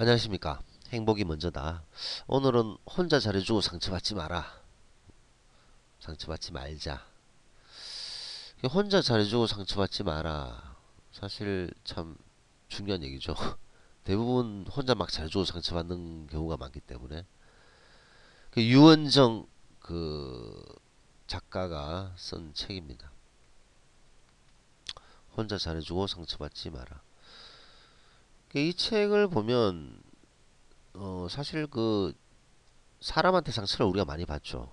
안녕하십니까. 행복이 먼저다. 오늘은 혼자 잘해주고 상처받지 마라. 상처받지 말자. 혼자 잘해주고 상처받지 마라. 사실 참 중요한 얘기죠. 대부분 혼자 막 잘해주고 상처받는 경우가 많기 때문에. 유은정 그 작가가 쓴 책입니다. 혼자 잘해주고 상처받지 마라. 이 책을 보면 사실 사람한테 상처를 우리가 많이 받죠.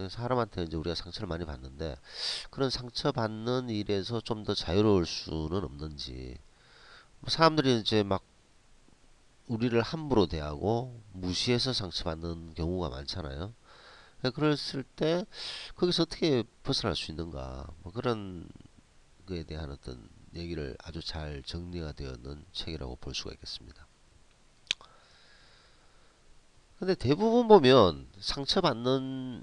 사람한테 이제 우리가 상처를 많이 받는데 그런 상처받는 일에서 좀 더 자유로울 수는 없는지. 사람들이 이제 막 우리를 함부로 대하고 무시해서 상처받는 경우가 많잖아요. 그랬을 때 거기서 어떻게 벗어날 수 있는가, 뭐 그런 거에 대한 어떤 얘기를 아주 잘 정리가 되어 있는 책이라고 볼 수가 있겠습니다. 근데 대부분 보면 상처를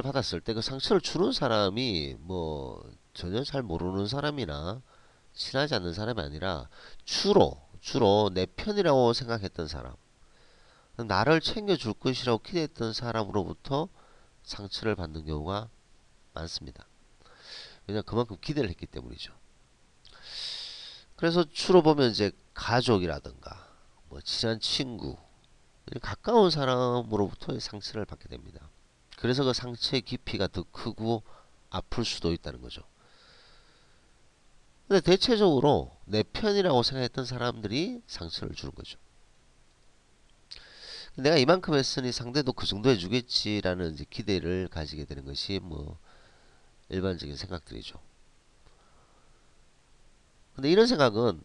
받았을 때 그 상처를 주는 사람이 뭐 전혀 잘 모르는 사람이나 친하지 않는 사람이 아니라 주로 내 편이라고 생각했던 사람, 나를 챙겨줄 것이라고 기대했던 사람으로부터 상처를 받는 경우가 많습니다. 왜냐하면 그만큼 기대를 했기 때문이죠. 그래서 주로 보면 이제 가족이라든가 뭐 친한 친구, 가까운 사람으로부터 상처를 받게 됩니다. 그래서 그 상처의 깊이가 더 크고 아플 수도 있다는 거죠. 근데 대체적으로 내 편이라고 생각했던 사람들이 상처를 주는 거죠. 내가 이만큼 했으니 상대도 그 정도 해주겠지라는 이제 기대를 가지게 되는 것이 뭐 일반적인 생각들이죠. 근데 이런 생각은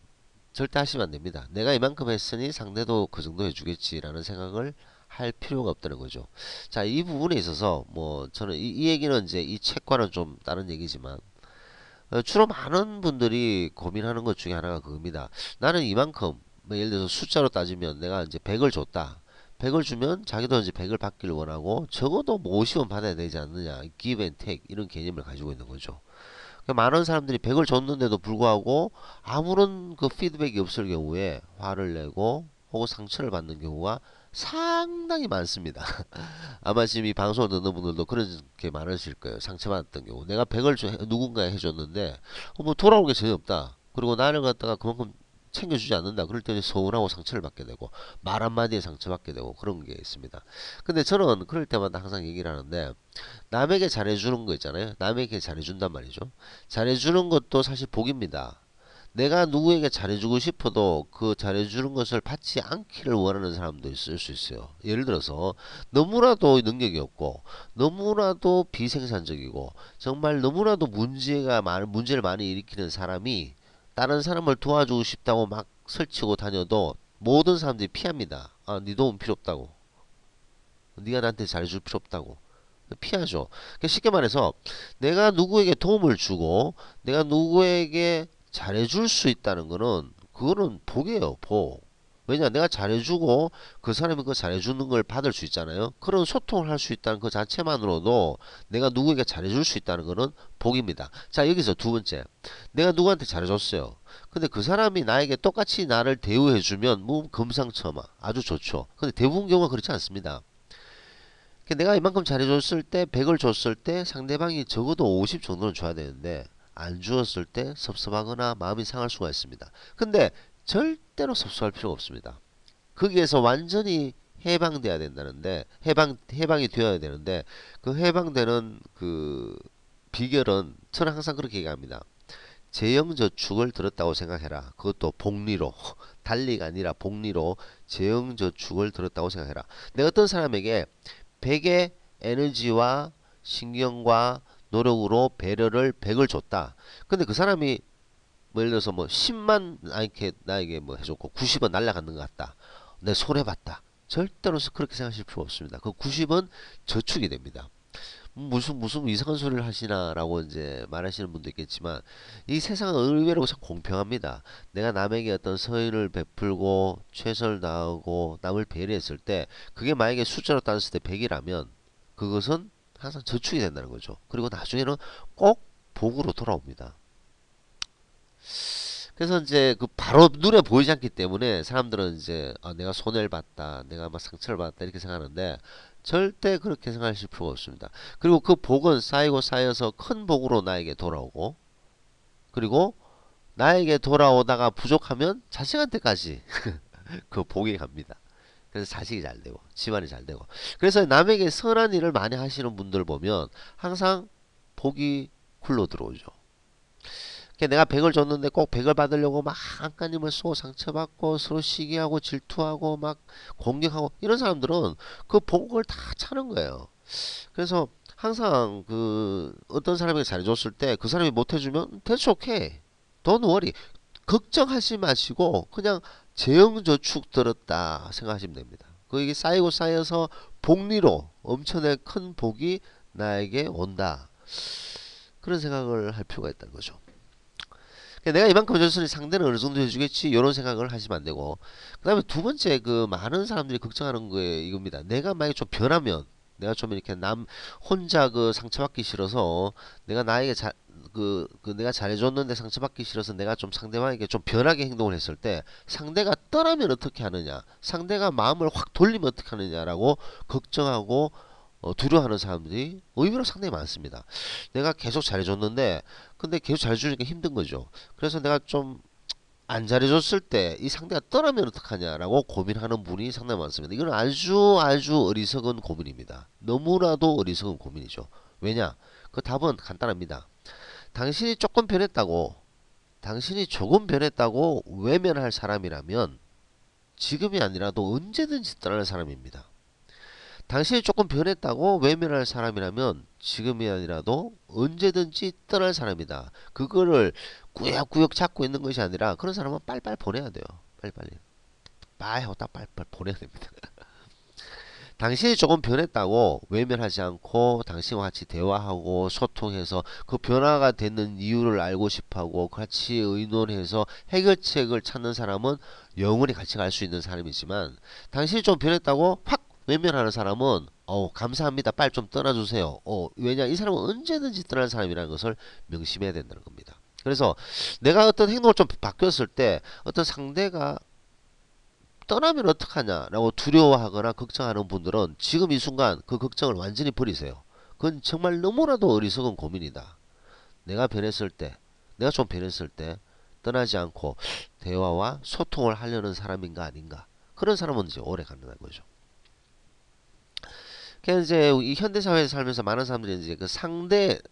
절대 하시면 안 됩니다. 내가 이만큼 했으니 상대도 그 정도 해주겠지라는 생각을 할 필요가 없다는 거죠. 자, 이 부분에 있어서 뭐 저는 이 얘기는 이제 이 책과는 좀 다른 얘기지만 주로 많은 분들이 고민하는 것 중에 하나가 그겁니다. 나는 이만큼, 뭐 예를 들어서 숫자로 따지면 내가 이제 100을 줬다. 100을 주면 자기도 이제 100을 받기를 원하고 적어도 뭐 50원 받아야 되지 않느냐. give and take 이런 개념을 가지고 있는 거죠. 많은 사람들이 100을 줬는데도 불구하고 아무런 그 피드백이 없을 경우에 화를 내고 혹은 상처를 받는 경우가 상당히 많습니다. 아마 지금 이 방송을 듣는 분들도 그런 게 많으실 거예요. 상처받았던 경우. 내가 100을 누군가에 해줬는데 뭐 돌아올 게 전혀 없다. 그리고 나를 갖다가 그만큼 챙겨주지 않는다. 그럴 때는 서운하고 상처를 받게 되고 말 한마디에 상처받게 되고 그런 게 있습니다. 근데 저는 그럴 때마다 항상 얘기를 하는데 남에게 잘해주는 거 있잖아요. 남에게 잘해준단 말이죠. 잘해주는 것도 사실 복입니다. 내가 누구에게 잘해주고 싶어도 그 잘해주는 것을 받지 않기를 원하는 사람도 있을 수 있어요. 예를 들어서 너무나도 능력이 없고 너무나도 비생산적이고 정말 너무나도 문제를 많이 일으키는 사람이 다른 사람을 도와주고 싶다고 막 설치고 다녀도 모든 사람들이 피합니다. 아, 네 도움 필요 없다고. 네가 나한테 잘해줄 필요 없다고. 피하죠. 그러니까 쉽게 말해서 내가 누구에게 도움을 주고 내가 누구에게 잘해줄 수 있다는 거는 그거는 복이에요, 복. 왜냐, 내가 잘해주고 그 사람이 그 잘해주는 걸 받을 수 있잖아요. 그런 소통을 할 수 있다는 그 자체만으로도 내가 누구에게 잘해줄 수 있다는 거는 복입니다. 자, 여기서 두 번째, 내가 누구한테 잘해줬어요. 근데 그 사람이 나에게 똑같이 나를 대우해주면 뭐 금상첨화 아주 좋죠. 근데 대부분 경우가 그렇지 않습니다. 내가 이만큼 잘해줬을 때 100을 줬을 때 상대방이 적어도 50 정도는 줘야 되는데 안 주었을 때 섭섭하거나 마음이 상할 수가 있습니다. 근데 절대로 섭섭할 필요가 없습니다. 거기에서 완전히 해방돼야 된다는데 해방이 되어야 되는데 그 해방되는 그 비결은 저는 항상 그렇게 얘기합니다. 재형저축을 들었다고 생각해라. 그것도 복리로 달리가 아니라 복리로 재형저축을 들었다고 생각해라. 내가 어떤 사람에게 100의 에너지와 신경과 노력으로 배려를 100을 줬다. 근데 그 사람이 뭐 예를 들어서 뭐 10만 나에게 뭐 해줬고 90은 날라가는 것 같다. 내 손해봤다. 절대로 그렇게 생각하실 필요 없습니다. 그 90은 저축이 됩니다. 무슨 이상한 소리를 하시나라고 이제 말하시는 분도 있겠지만 이 세상은 의외로 참 공평합니다. 내가 남에게 어떤 서의를 베풀고 최선을 다하고 남을 배려했을 때 그게 만약에 숫자로 따졌을 때 100이라면 그것은 항상 저축이 된다는 거죠. 그리고 나중에는 꼭 복으로 돌아옵니다. 그래서 이제 그 바로 눈에 보이지 않기 때문에 사람들은 이제 내가 손해를 봤다, 내가 막 상처를 받았다 이렇게 생각하는데 절대 그렇게 생각하실 필요가 없습니다. 그리고 그 복은 쌓이고 쌓여서 큰 복으로 나에게 돌아오고 그리고 나에게 돌아오다가 부족하면 자식한테까지 그 복이 갑니다. 그래서 자식이 잘 되고 집안이 잘 되고 그래서 남에게 선한 일을 많이 하시는 분들 보면 항상 복이 굴러 들어오죠. 내가 100을 줬는데 꼭 100을 받으려고 막 안간힘을 쏘고 상처받고 서로 시기하고 질투하고 막 공격하고 이런 사람들은 그 복을 다 차는 거예요. 그래서 항상 그 어떤 사람에게 잘해줬을 때 그 사람이 못해주면 that's okay. Don't worry. 걱정하지 마시고 그냥 재형저축 들었다 생각하시면 됩니다. 그 이게 쌓이고 쌓여서 복리로 엄청나게 큰 복이 나에게 온다. 그런 생각을 할 필요가 있다는 거죠. 내가 이만큼 해줬으니 상대는 어느 정도 해주겠지 이런 생각을 하시면 안 되고 그 다음에 두 번째 그 많은 사람들이 걱정하는 게 이겁니다. 내가 만약에 좀 변하면 내가 좀 이렇게 남 혼자 그 상처받기 싫어서 내가 나에게 내가 잘해줬는데 상처받기 싫어서 내가 좀 상대방에게 좀 변하게 행동을 했을 때 상대가 떠나면 어떻게 하느냐 상대가 마음을 확 돌리면 어떻게 하느냐라고 걱정하고 두려워하는 사람들이 의외로 상당히 많습니다. 내가 계속 잘해줬는데 근데 계속 잘해주니까 힘든 거죠. 그래서 내가 좀 안 잘해줬을 때 이 상대가 떠나면 어떡하냐라고 고민하는 분이 상당히 많습니다. 이건 아주 아주 어리석은 고민입니다. 너무나도 어리석은 고민이죠. 왜냐? 그 답은 간단합니다. 당신이 조금 변했다고 당신이 조금 변했다고 외면할 사람이라면 지금이 아니라도 언제든지 떠날 사람입니다. 당신이 조금 변했다고 외면할 사람이라면 지금이 아니라도 언제든지 떠날 사람이다. 그거를 꾸역꾸역 잡고 있는 것이 아니라 그런 사람은 빨리빨리 보내야 돼요. 빨리빨리. 빠이 하고 딱 빨리빨리 보내야 됩니다. 당신이 조금 변했다고 외면하지 않고 당신과 같이 대화하고 소통해서 그 변화가 되는 이유를 알고 싶어하고 같이 의논해서 해결책을 찾는 사람은 영원히 같이 갈 수 있는 사람이지만 당신이 좀 변했다고 확 외면하는 사람은 감사합니다. 빨리 좀 떠나주세요. 왜냐 이 사람은 언제든지 떠날 사람이라는 것을 명심해야 된다는 겁니다. 그래서 내가 어떤 행동을 좀 바뀌었을 때 어떤 상대가 떠나면 어떡하냐라고 두려워하거나 걱정하는 분들은 지금 이 순간 그 걱정을 완전히 버리세요. 그건 정말 너무나도 어리석은 고민이다. 내가 변했을 때, 내가 좀 변했을 때 떠나지 않고 대화와 소통을 하려는 사람인가 아닌가. 그런 사람은 이제 오래 간다는 거죠. 그래서 이제 이 현대 사회에 살면서 많은 사람들이 이제 그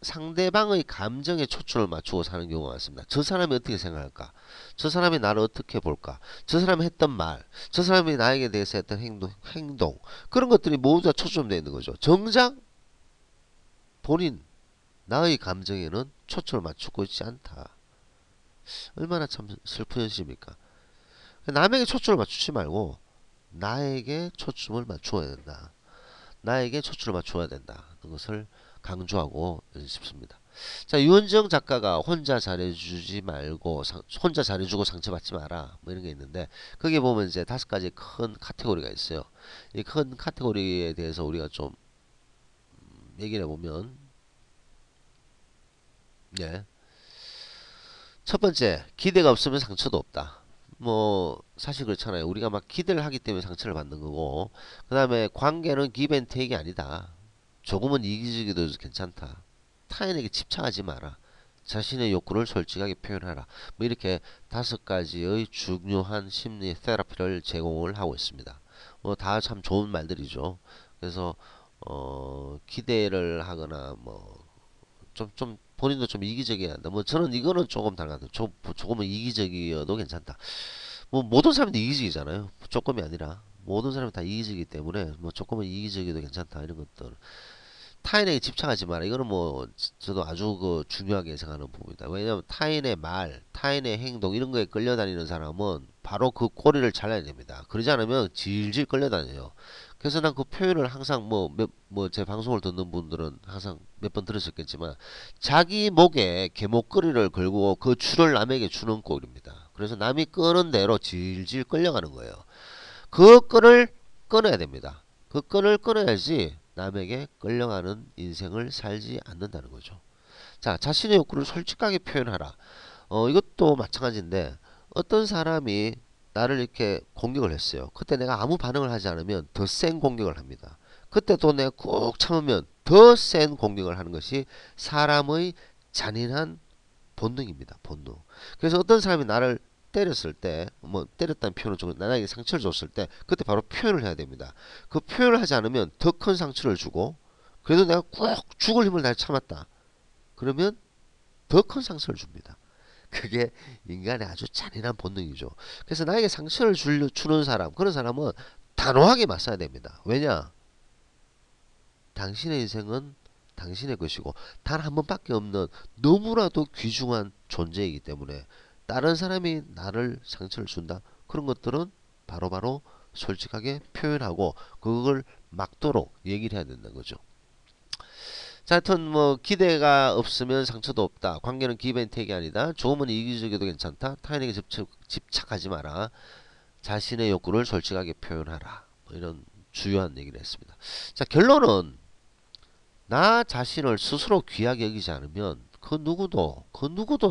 상대방의 감정에 초점을 맞추고 사는 경우가 많습니다. 저 사람이 어떻게 생각할까? 저 사람이 나를 어떻게 볼까? 저 사람이 했던 말, 저 사람이 나에게 대해서 했던 행동 그런 것들이 모두 다 초점되어 있는 거죠. 정작 본인 나의 감정에는 초점을 맞추고 있지 않다. 얼마나 참 슬픈 현실입니까? 남에게 초점을 맞추지 말고 나에게 초점을 맞추어야 된다. 나에게 초점을 맞춰야 된다는 것을 강조하고 싶습니다. 자, 유은정 작가가 혼자 잘해주지 말고 혼자 잘해주고 상처받지 마라 뭐 이런 게 있는데 거기에 보면 이제 5가지 큰 카테고리가 있어요. 이 큰 카테고리에 대해서 우리가 좀 얘기를 해보면 예. 첫 번째 기대가 없으면 상처도 없다. 뭐 사실 그렇잖아요. 우리가 막 기대를 하기 때문에 상처를 받는 거고 그 다음에 관계는 기브앤테이크가 아니다. 조금은 이기주기도 괜찮다. 타인에게 집착하지 마라. 자신의 욕구를 솔직하게 표현하라. 뭐 이렇게 5가지의 중요한 심리 테라피를 제공을 하고 있습니다. 뭐 다 참 좋은 말들이죠. 그래서 기대를 하거나 뭐 좀 본인도 좀 이기적이어야 한다. 뭐 저는 이거는 조금 다른 것 같아요. 조금은 이기적이어도 괜찮다. 뭐 모든 사람들이 이기적이잖아요. 조금이 아니라 모든 사람이 다 이기적이기 때문에 뭐 조금은 이기적이어도 괜찮다 이런 것들. 타인에게 집착하지 마라. 이거는 뭐 저도 아주 그 중요하게 생각하는 부분이다. 왜냐하면 타인의 말, 타인의 행동 이런 거에 끌려다니는 사람은 바로 그 꼬리를 잘라야 됩니다. 그러지 않으면 질질 끌려다녀요. 그래서 난 그 표현을 항상 뭐 제 방송을 듣는 분들은 항상 몇 번 들으셨겠지만 자기 목에 개목걸이를 걸고 그 줄을 남에게 주는 꼴입니다. 그래서 남이 끄는 대로 질질 끌려가는 거예요. 그 끈을 끊어야 됩니다. 그 끈을 끊어야지 남에게 끌려가는 인생을 살지 않는다는 거죠. 자, 자신의 욕구를 솔직하게 표현하라. 이것도 마찬가지인데 어떤 사람이 나를 이렇게 공격을 했어요. 그때 내가 아무 반응을 하지 않으면 더 센 공격을 합니다. 그때 또 내가 꾹 참으면 더 센 공격을 하는 것이 사람의 잔인한 본능입니다. 본능. 그래서 어떤 사람이 나를 때렸을 때, 뭐 때렸다는 표현은 좀 나에게 상처를 줬을 때 그때 바로 표현을 해야 됩니다. 그 표현을 하지 않으면 더 큰 상처를 주고, 그래도 내가 꾹 죽을 힘을 다해 참았다. 그러면 더 큰 상처를 줍니다. 그게 인간의 아주 잔인한 본능이죠. 그래서 나에게 상처를 주는 사람, 그런 사람은 단호하게 맞서야 됩니다. 왜냐? 당신의 인생은 당신의 것이고 단 한 번밖에 없는 너무나도 귀중한 존재이기 때문에 다른 사람이 나를 상처를 준다. 그런 것들은 바로바로 솔직하게 표현하고 그걸 막도록 얘기를 해야 된다는 거죠. 자, 하여튼 뭐 기대가 없으면 상처도 없다. 관계는 기브앤테이크가 아니다. 좋으면 이기적이도 괜찮다. 타인에게 집착하지 마라. 자신의 욕구를 솔직하게 표현하라. 뭐 이런 주요한 얘기를 했습니다. 자, 결론은 나 자신을 스스로 귀하게 여기지 않으면 그 누구도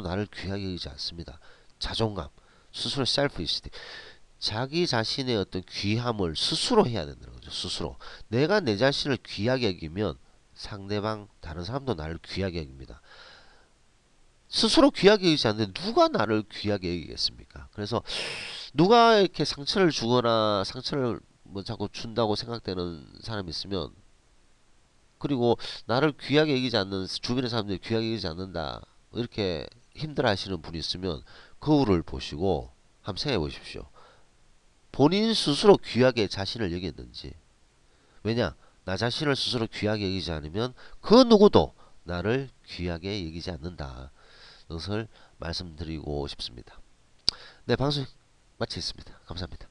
나를 귀하게 여기지 않습니다. 자존감, 스스로 셀프 이스팀, 자기 자신의 어떤 귀함을 스스로 해야 된다는 거죠. 스스로. 내가 내 자신을 귀하게 여기면 상대방 다른 사람도 나를 귀하게 여깁니다. 스스로 귀하게 여기지 않는데 누가 나를 귀하게 여기겠습니까? 그래서 누가 이렇게 상처를 주거나 상처를 뭐 자꾸 준다고 생각되는 사람이 있으면, 그리고 나를 귀하게 여기지 않는 주변의 사람들이 귀하게 여기지 않는다 이렇게 힘들어 하시는 분이 있으면 거울을 보시고 한번 생각해 보십시오. 본인 스스로 귀하게 자신을 여겼는지. 왜냐? 나 자신을 스스로 귀하게 여기지 않으면 그 누구도 나를 귀하게 여기지 않는다. 이것을 말씀드리고 싶습니다. 네, 방송 마치겠습니다. 감사합니다.